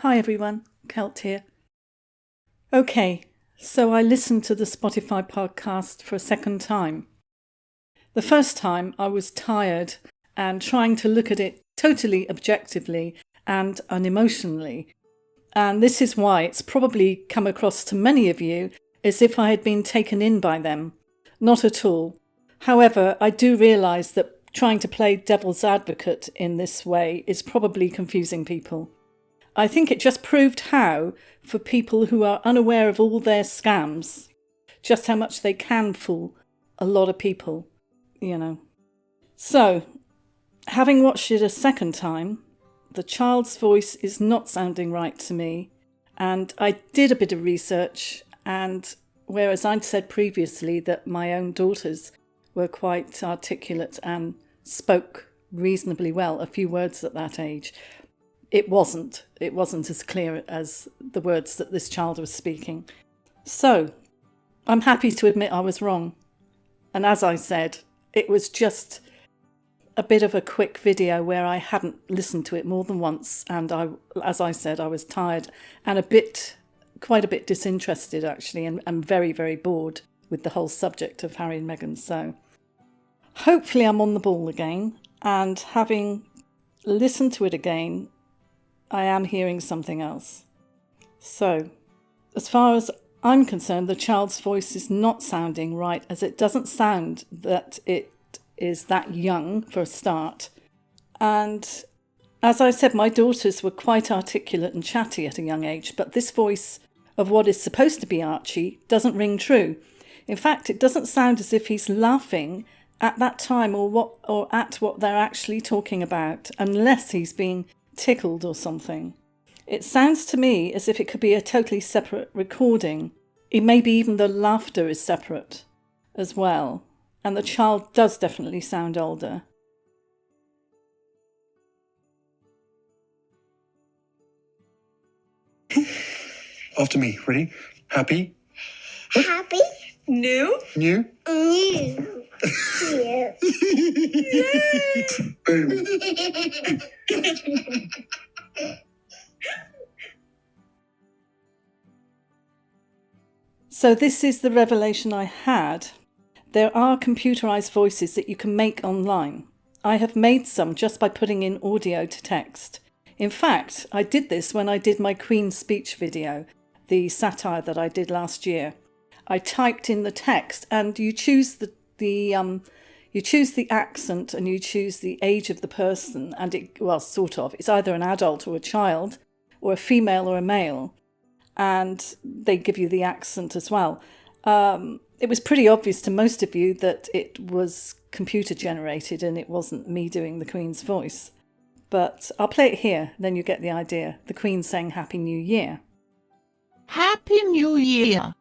Hi everyone, Kelt here. Okay, so I listened to the Spotify podcast for a second time. The first time I was tired and trying to look at it totally objectively and unemotionally. And this is why it's probably come across to many of you as if I had been taken in by them. Not at all. However, I do realise that trying to play devil's advocate in this way is probably confusing people. I think it just proved how, for people who are unaware of all their scams, just how much they can fool a lot of people, So, having watched it a second time, the child's voice is not sounding right to me. And I did a bit of research, and whereas I'd said previously that my own daughters were quite articulate and spoke reasonably well, a few words at that age, it wasn't as clear as the words that this child was speaking. So, I'm happy to admit I was wrong. And as I said, it was just a bit of a quick video where I hadn't listened to it more than once. And as I said, I was tired and quite a bit disinterested actually, and very, very bored with the whole subject of Harry and Meghan. So hopefully I'm on the ball again, and having listened to it again, I am hearing something else. So, as far as I'm concerned, the child's voice is not sounding right, as it doesn't sound that it is that young for a start. And as I said, my daughters were quite articulate and chatty at a young age, but this voice of what is supposed to be Archie doesn't ring true. In fact, it doesn't sound as if he's laughing at that time or at what they're actually talking about, unless he's being tickled or something. It sounds to me as if it could be a totally separate recording. Maybe even the laughter is separate as well. And the child does definitely sound older. After me, ready? Happy? Happy? New? New. Boom. So this is the revelation I had. There are computerized voices that you can make online. I have made some just by putting in audio to text. In fact, I did this when I did my Queen's speech video, the satire that I did last year. I typed in the text, and you choose the accent and you choose the age of the person, and it's either an adult or a child, or a female or a male, and they give you the accent as well. It was pretty obvious to most of you that it was computer generated and it wasn't me doing the Queen's voice. But I'll play it here, then you get the idea. The Queen saying Happy New Year. Happy New Year.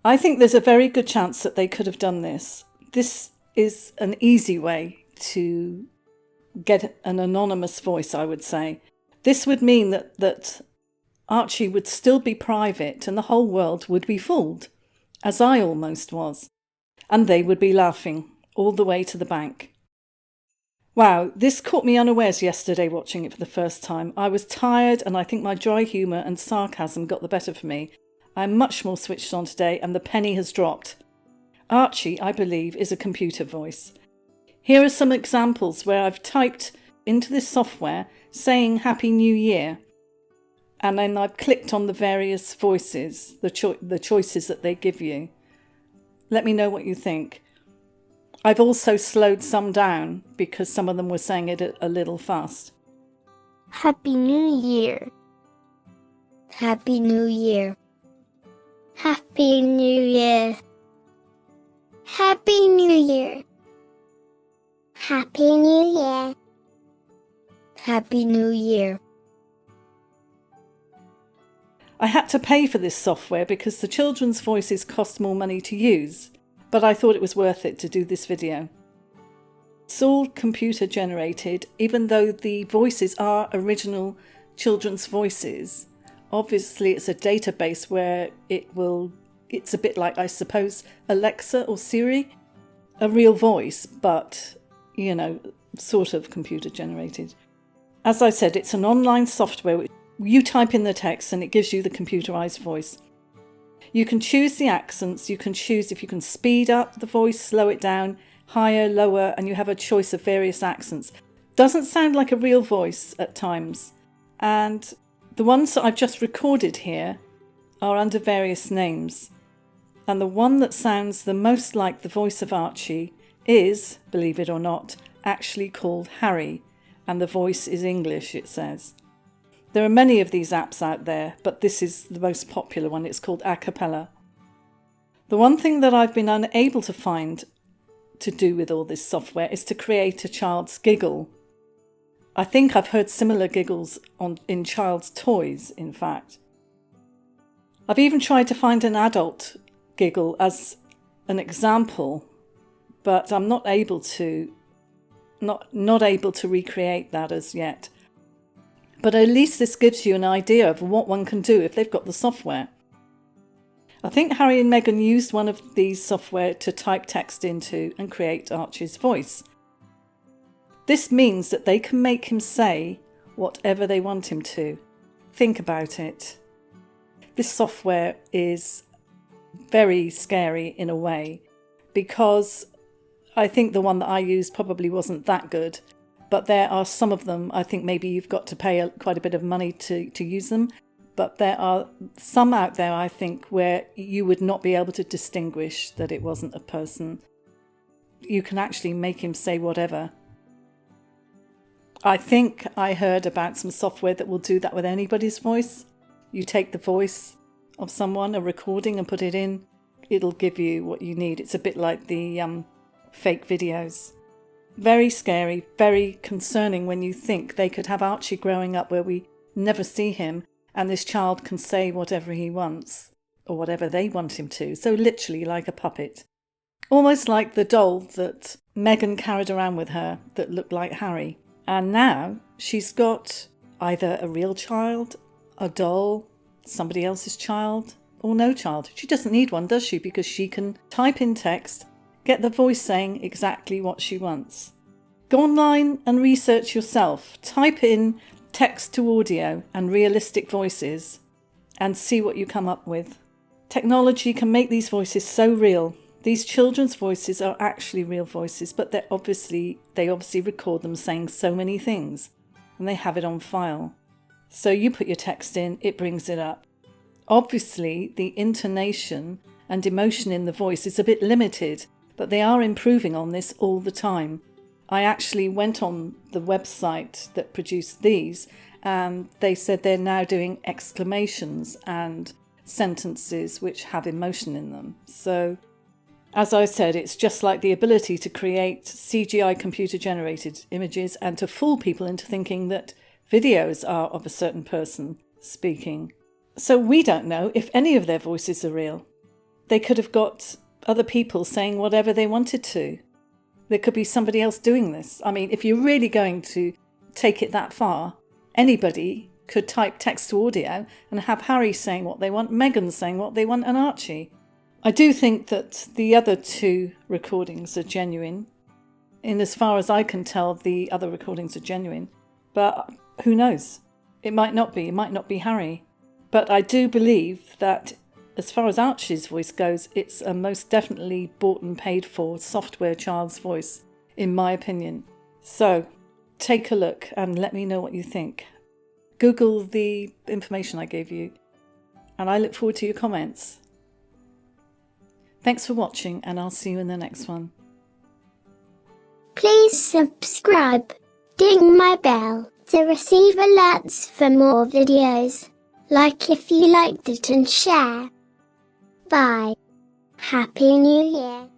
I think there's a very good chance that they could have done this. This is an easy way to get an anonymous voice, I would say. This would mean that Archie would still be private and the whole world would be fooled, as I almost was. And they would be laughing all the way to the bank. Wow, this caught me unawares yesterday watching it for the first time. I was tired, and I think my dry humour and sarcasm got the better for me. I'm much more switched on today, and the penny has dropped. Archie, I believe, is a computer voice. Here are some examples where I've typed into this software saying Happy New Year, and then I've clicked on the various voices, the choices that they give you. Let me know what you think. I've also slowed some down because some of them were saying it a little fast. Happy New Year. Happy New Year. Happy New Year. Happy New Year. Happy New Year. Happy New Year. I had to pay for this software because the children's voices cost more money to use, but I thought it was worth it to do this video. It's all computer generated, even though the voices are original children's voices. Obviously it's a database where it's a bit like, I suppose, Alexa or Siri, a real voice, but, sort of computer generated. As I said, it's an online software. You type in the text and it gives you the computerized voice. You can choose the accents, you can choose if you can speed up the voice, slow it down, higher, lower, and you have a choice of various accents. Doesn't sound like a real voice at times. And the ones that I've just recorded here are under various names. And the one that sounds the most like the voice of Archie is, believe it or not, actually called Harry. And the voice is English, it says. There are many of these apps out there, but this is the most popular one. It's called ARCHEWELL. The one thing that I've been unable to find to do with all this software is to create a child's giggle. I think I've heard similar giggles in child's toys, in fact. I've even tried to find an adult giggle as an example, but I'm not able to recreate that as yet. But at least this gives you an idea of what one can do if they've got the software. I think Harry and Meghan used one of these software to type text into and create Archie's voice. This means that they can make him say whatever they want him to. Think about it. This software is very scary in a way, because I think the one that I used probably wasn't that good. But there are some of them, I think maybe you've got to pay quite a bit of money to use them. But there are some out there, I think, where you would not be able to distinguish that it wasn't a person. You can actually make him say whatever. I think I heard about some software that will do that with anybody's voice. You take the voice of someone, a recording, and put it in. It'll give you what you need. It's a bit like the fake videos. Very scary, very concerning when you think they could have Archie growing up where we never see him and this child can say whatever he wants or whatever they want him to. So literally like a puppet. Almost like the doll that Meghan carried around with her that looked like Harry. And now she's got either a real child, a doll, somebody else's child, or no child. She doesn't need one, does she? Because she can type in text, get the voice saying exactly what she wants. Go online and research yourself. Type in text to audio and realistic voices and see what you come up with. Technology can make these voices so real. These children's voices are actually real voices, but they obviously record them saying so many things and they have it on file. So you put your text in, it brings it up. Obviously, the intonation and emotion in the voice is a bit limited, but they are improving on this all the time. I actually went on the website that produced these and they said they're now doing exclamations and sentences which have emotion in them. So, as I said, it's just like the ability to create CGI computer-generated images and to fool people into thinking that videos are of a certain person speaking. So we don't know if any of their voices are real. They could have got other people saying whatever they wanted to. There could be somebody else doing this. I mean, if you're really going to take it that far, anybody could type text to audio and have Harry saying what they want, Meghan saying what they want, and Archie. I do think that the other two recordings are genuine. In as far as I can tell, the other recordings are genuine. But who knows? It might not be. It might not be Harry. But I do believe that as far as Archie's voice goes, it's a most definitely bought and paid for software child's voice, in my opinion. So take a look and let me know what you think. Google the information I gave you, and I look forward to your comments. Thanks for watching, and I'll see you in the next one. Please subscribe, ding my bell to receive alerts for more videos. Like if you liked it and share. Bye. Happy New Year.